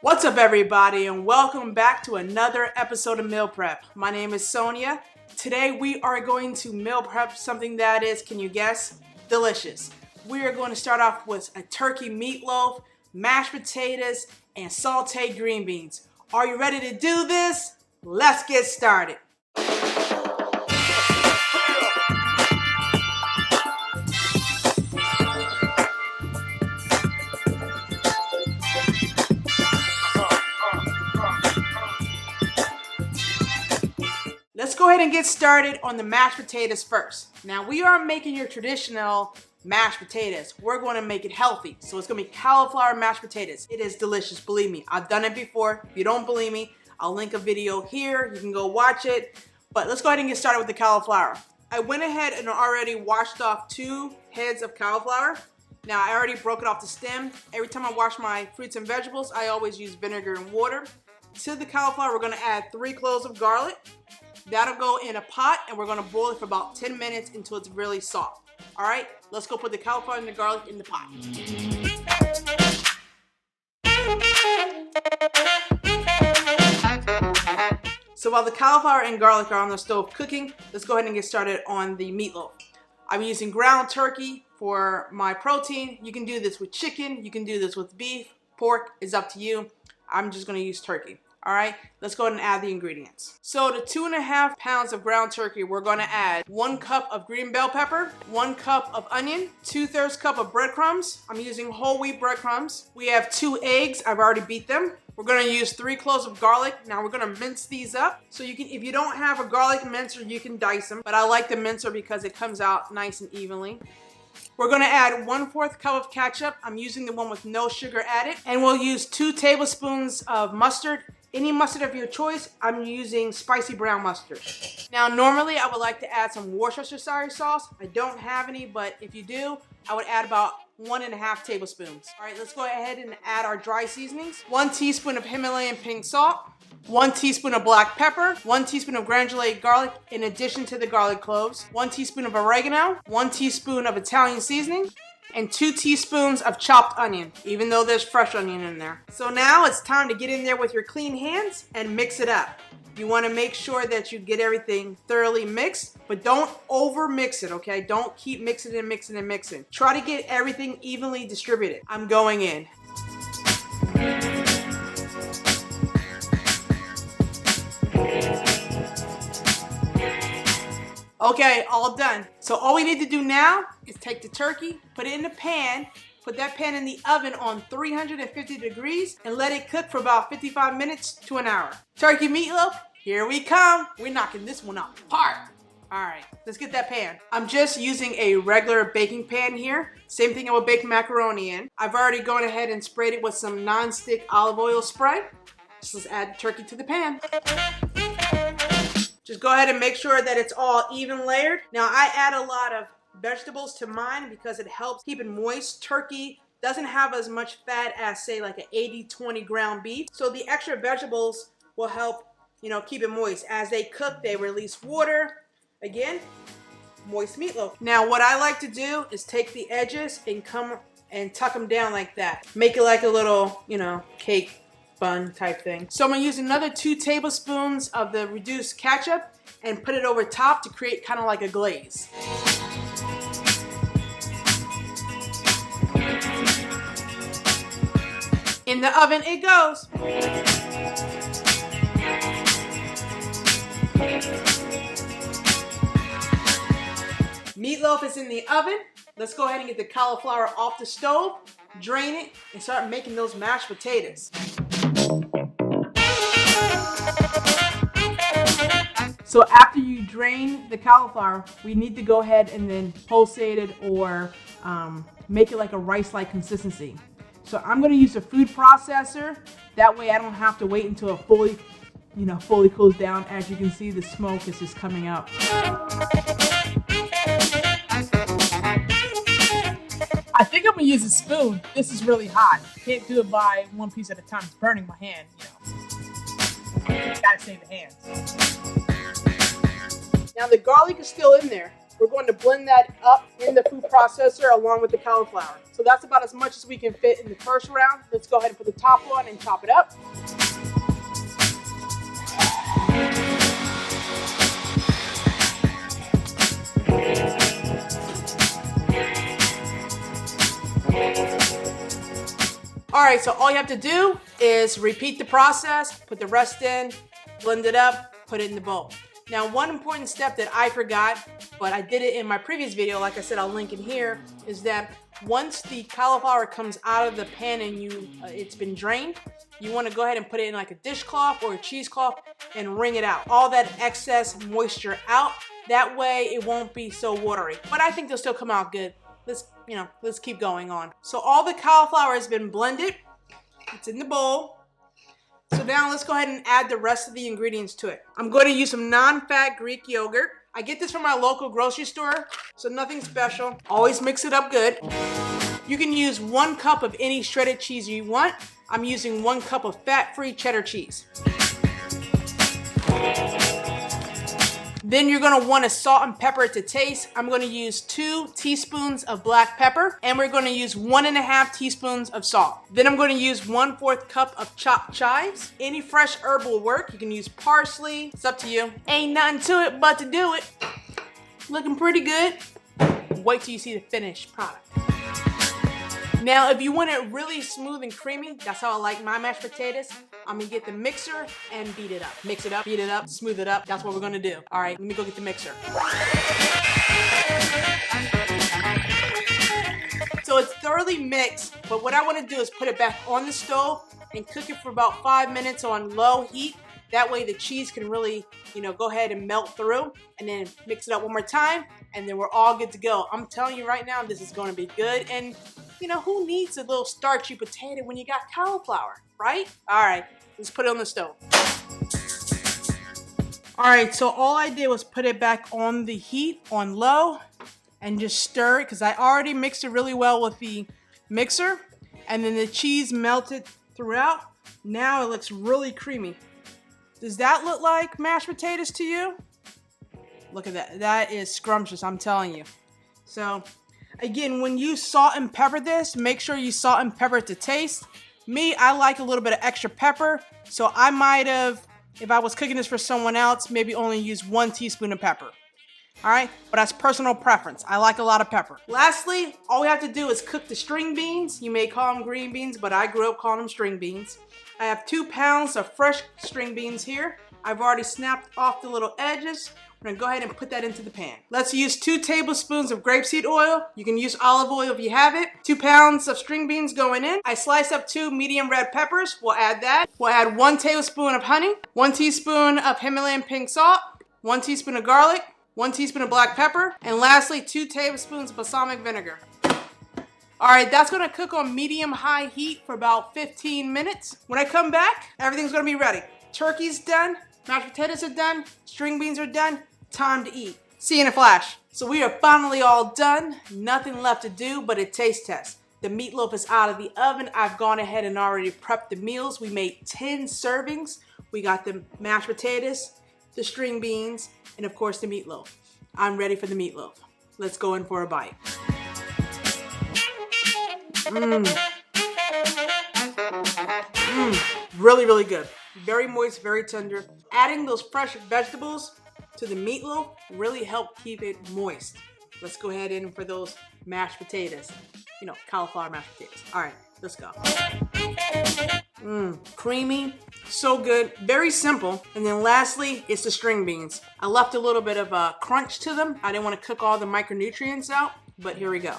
What's up, everybody, and welcome back to another episode of Meal Prep. My name is Sonya. Today we are going to meal prep something that is, can you guess, delicious. We are going to start off with a turkey meatloaf, mashed potatoes, and sautéed green beans. Are you ready to do this? Let's get started. Let's go ahead and get started on the mashed potatoes first. Now we are making your traditional mashed potatoes. We're going to make it healthy. So it's going to be cauliflower mashed potatoes. It is delicious, believe me. I've done it before. If you don't believe me, I'll link a video here. You can go watch it. But let's go ahead and get started with the cauliflower. I went ahead and already washed off 2 heads of cauliflower. Now I already broke it off the stem. Every time I wash my fruits and vegetables, I always use vinegar and water. To the cauliflower, we're going to add 3 cloves of garlic. That'll go in a pot and we're gonna boil it for about 10 minutes until it's really soft. All right, let's go put the cauliflower and the garlic in the pot. So while the cauliflower and garlic are on the stove cooking, let's go ahead and get started on the meatloaf. I'm using ground turkey for my protein. You can do this with chicken, you can do this with beef, pork, is up to you. I'm just gonna use turkey. All right, let's go ahead and add the ingredients. So to 2.5 pounds of ground turkey, we're gonna add 1 cup of green bell pepper, 1 cup of onion, 2/3 cup of breadcrumbs. I'm using whole wheat breadcrumbs. We have 2 eggs, I've already beat them. We're gonna use 3 cloves of garlic. Now we're gonna mince these up. So you can, if you don't have a garlic mincer, you can dice them, but I like the mincer because it comes out nice and evenly. We're gonna add 1/4 cup of ketchup. I'm using the one with no sugar added. And we'll use 2 tablespoons of mustard. Any mustard of your choice. I'm using spicy brown mustard. Now, normally I would like to add some Worcestershire sauce. I don't have any, but if you do, I would add about 1.5 tablespoons. All right, let's go ahead and add our dry seasonings. 1 teaspoon of Himalayan pink salt, 1 teaspoon of black pepper, 1 teaspoon of granulated garlic in addition to the garlic cloves, 1 teaspoon of oregano, 1 teaspoon of Italian seasoning, and 2 teaspoons of chopped onion, even though there's fresh onion in there. So now it's time to get in there with your clean hands and mix it up. You want to make sure that you get everything thoroughly mixed, but don't over mix it, okay? Don't keep mixing and mixing and mixing. Try to get everything evenly distributed. I'm going in. Okay, all done. So all we need to do now is take the turkey, put it in the pan, put that pan in the oven on 350 degrees and let it cook for about 55 minutes to an hour. Turkey meatloaf, here we come. We're knocking this one apart. All right, let's get that pan. I'm just using a regular baking pan here. Same thing I would bake macaroni in. I've already gone ahead and sprayed it with some non-stick olive oil spray. So let's add the turkey to the pan. Just go ahead and make sure that it's all even layered. Now I add a lot of vegetables to mine because it helps keep it moist. Turkey doesn't have as much fat as, say, like an 80-20 ground beef. So the extra vegetables will help, keep it moist. As they cook, they release water. Again, moist meatloaf. Now what I like to do is take the edges and come and tuck them down like that. Make it like a little, cake bun type thing. So I'm gonna use another 2 tablespoons of the reduced ketchup and put it over top to create kind of like a glaze. In the oven it goes. Meatloaf is in the oven. Let's go ahead and get the cauliflower off the stove, drain it, and start making those mashed potatoes. So after you drain the cauliflower, we need to go ahead and then pulsate it or make it like a rice-like consistency. So I'm going to use a food processor. That way I don't have to wait until it fully cools down. As you can see, the smoke is just coming up. I think I'm going to use a spoon. This is really hot. Can't do it by one piece at a time. It's burning my hand, Gotta save the hands. Now the garlic is still in there. we're going to blend that up in the food processor along with the cauliflower. So that's about as much as we can fit in the first round. Let's go ahead and put the top on and chop it up. Alright, so all you have to do is repeat the process, put the rest in, blend it up, put it in the bowl. Now, one important step that I forgot, but I did it in my previous video, like I said, I'll link it here, is that once the cauliflower comes out of the pan and it's been drained, you want to go ahead and put it in like a dishcloth or a cheesecloth and wring it out. All that excess moisture out. That way it won't be so watery. But I think they'll still come out good. Let's keep going on. So all the cauliflower has been blended. It's in the bowl. So now let's go ahead and add the rest of the ingredients to it. I'm going to use some non-fat Greek yogurt. I get this from my local grocery store, so nothing special. Always mix it up good. You can use 1 cup of any shredded cheese you want. I'm using 1 cup of fat-free cheddar cheese. Then you're going to want to salt and pepper it to taste. I'm going to use 2 teaspoons of black pepper, and we're going to use 1.5 teaspoons of salt. Then I'm going to use 1/4 cup of chopped chives. Any fresh herb will work. You can use parsley. It's up to you. Ain't nothing to it but to do it. Looking pretty good. Wait till you see the finished product. Now, if you want it really smooth and creamy, that's how I like my mashed potatoes. I'm gonna get the mixer and beat it up. Mix it up, beat it up, smooth it up. That's what we're gonna do. All right, let me go get the mixer. So it's thoroughly mixed, but what I wanna do is put it back on the stove and cook it for about 5 minutes on low heat. That way the cheese can really, go ahead and melt through, and then mix it up one more time, and then we're all good to go. I'm telling you right now, this is gonna be good. And who needs a little starchy potato when you got cauliflower, right? All right, let's put it on the stove. All right, so all I did was put it back on the heat on low and just stir it because I already mixed it really well with the mixer, and then the cheese melted throughout. Now it looks really creamy. Does that look like mashed potatoes to you? Look at that. That is scrumptious, I'm telling you. So again, when you salt and pepper this, make sure you salt and pepper it to taste. Me, I like a little bit of extra pepper, so I might have, if I was cooking this for someone else, maybe only use 1 teaspoon of pepper. All right, but that's personal preference. I like a lot of pepper. Lastly, all we have to do is cook the string beans. You may call them green beans, but I grew up calling them string beans. I have 2 pounds of fresh string beans here. I've already snapped off the little edges. We're gonna go ahead and put that into the pan. Let's use 2 tablespoons of grapeseed oil. You can use olive oil if you have it. 2 pounds of string beans going in. I sliced up 2 medium red peppers. We'll add that. We'll add 1 tablespoon of honey, 1 teaspoon of Himalayan pink salt, 1 teaspoon of garlic, 1 teaspoon of black pepper, and lastly 2 tablespoons of balsamic vinegar. All right, that's gonna cook on medium-high heat for about 15 minutes. When I come back, everything's gonna be ready. Turkey's done, mashed potatoes are done, string beans are done, time to eat. See you in a flash. So we are finally all done. Nothing left to do but a taste test. The meatloaf is out of the oven. I've gone ahead and already prepped the meals. We made 10 servings. We got the mashed potatoes, the string beans, and of course the meatloaf. I'm ready for the meatloaf. Let's go in for a bite. Really, really good. Very moist, very tender. Adding those fresh vegetables to the meatloaf really helped keep it moist. Let's go ahead in for those mashed potatoes. Cauliflower mashed potatoes. All right, let's go. Creamy, so good, very simple. And then lastly, it's the string beans. I left a little bit of a crunch to them. I didn't want to cook all the micronutrients out, but here we go.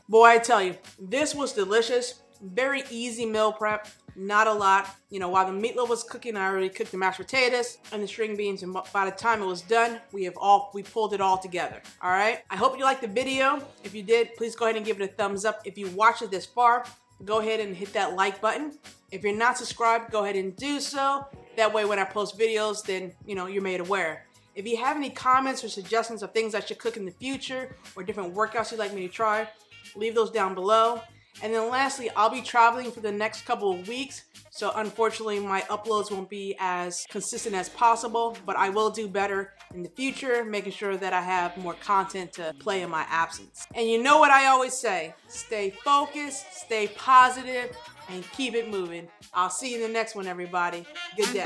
Boy, I tell you, this was delicious. Very easy meal prep, not a lot. While the meatloaf was cooking, I already cooked the mashed potatoes and the string beans, and by the time it was done, we pulled it all together. All right. I hope you liked the video. If you did, please go ahead and give it a thumbs up. If you watched it this far, go ahead and hit that like button. If you're not subscribed, go ahead and do so. That way, when I post videos, then you're made aware. If you have any comments or suggestions of things I should cook in the future or different workouts you'd like me to try, leave those down below. And then lastly, I'll be traveling for the next couple of weeks, so unfortunately my uploads won't be as consistent as possible, but I will do better in the future, making sure that I have more content to play in my absence. And you know what I always say, stay focused, stay positive, and keep it moving. I'll see you in the next one, everybody. Good day.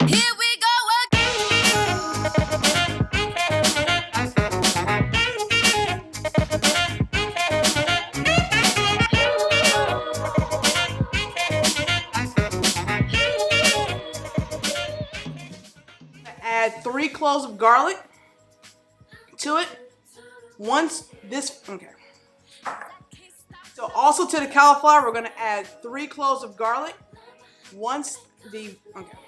Here we go Add 3 cloves of garlic to it. Once this, okay. So also to the cauliflower, we're gonna add 3 cloves of garlic. Once the, okay.